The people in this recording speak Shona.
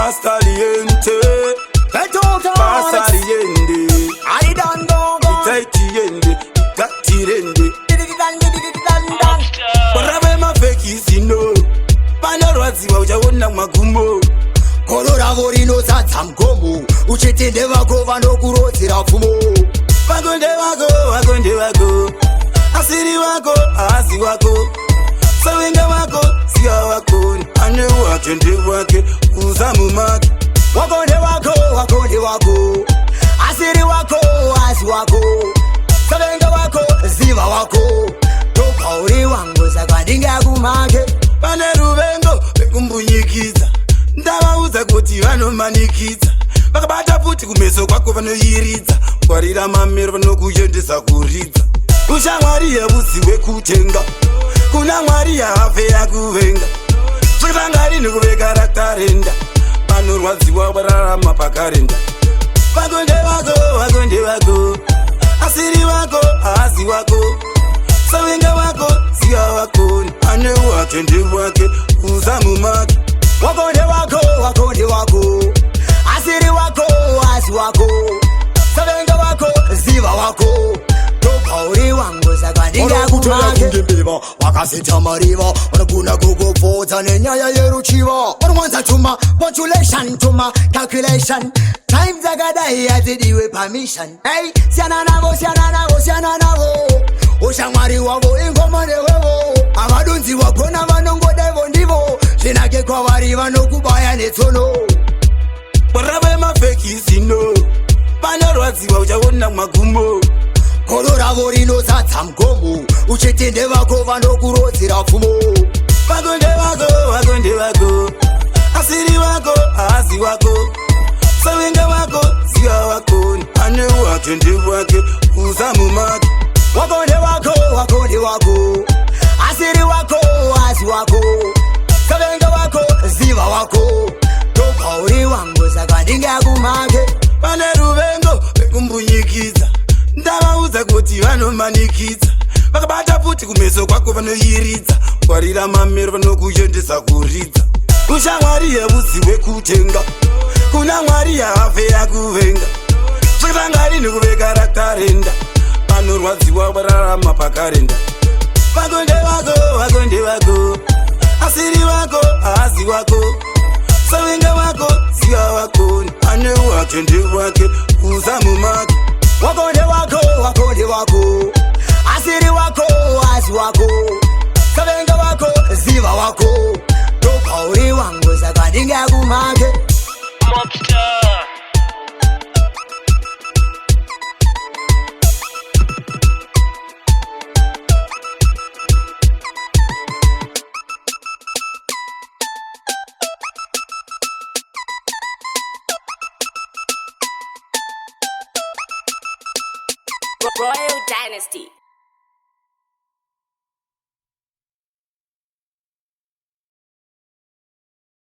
Astaliente, Pasaliende, I don't go. Itaitiende, Itatirende. Barave mafeki sino, panorwadziwa uchaona magumo. Korora vorino tsatsa mgomo, uchitende vako vanokurodzera pfumo. Vakonde vako, asiri vako, asi vako, savenga vako, siya vako, ane wake nde wake, uzamu make. Wakonde vako, asiri vako, asi vako, savenga vako, ziva vako. Toka uri wangu saka ndingakumake. Pane ruvengo rekumbunyikiza, ndavaudza kuti vanomanikidza. Vakabata futi kumeso kwako vanoyiridza, kwarira mamero vanokuendesa kuridza. Kushamwari yevudzi hwekutenga, kuna mwari yahafe yakuvenga. Zvakatangari nekuveka ratarenda, vanorwadziwa vararama pakarenda. Vakonde vako, asiri vako, asi vako, savenga vako, siya vako, ane wake nde wake, uzamu make. Wakonde vako, asiri vako, asi vako, savenga vako, ziva vako. Toka uri wangu saka ndingakumake. Vakasita mariva, vanogona kukupfudza nenyaya yeruchiva. Vanwanza tuma, population tuma, calculation. Time dzakadai hadzidiwe permission. Hey, siyana navo. Ushamwari wavo ingoma newevo. Avadonzi vagona vanongodevo ndivo. Zvinake kwavari vanokubaya netsono. Barave mafeki sino, panorwadziwa uchaona magumo. Korora vorino tsatsa mgomo, uchitende vako vanokurodzera pfumo. Vakonde vako, asiri vako, asi vako, savenga vako, siya vako, ane wake nde wake, uzamu make. Wakonde vako, asiri vako, asi vako, savenga vako, ziva vako. Toka uri wangu saka ndingakumake. Pane ruvengo rekumbunyikiza, ndavaudza kuti vanomanikidza. Vakabata futi kumeso kwako vanoyiridza, kwarira mamero vanokuendesa kuridza. Kushamwari yevudzi hwekutenga, kuna mwari yahafe yakuvenga. Zvakatangari nekuveka ratarenda, vanorwadziwa vararama pakarenda. Vakonde vako, asiri vako, asi vako, savenga vako, siya vako, ane wake nde wake, uzamu make. Wakonde vako, asiri vako, asi vako, savenga vako, ziva vako. Toka uri wangu saka ndingakumake. Royal Dynasty.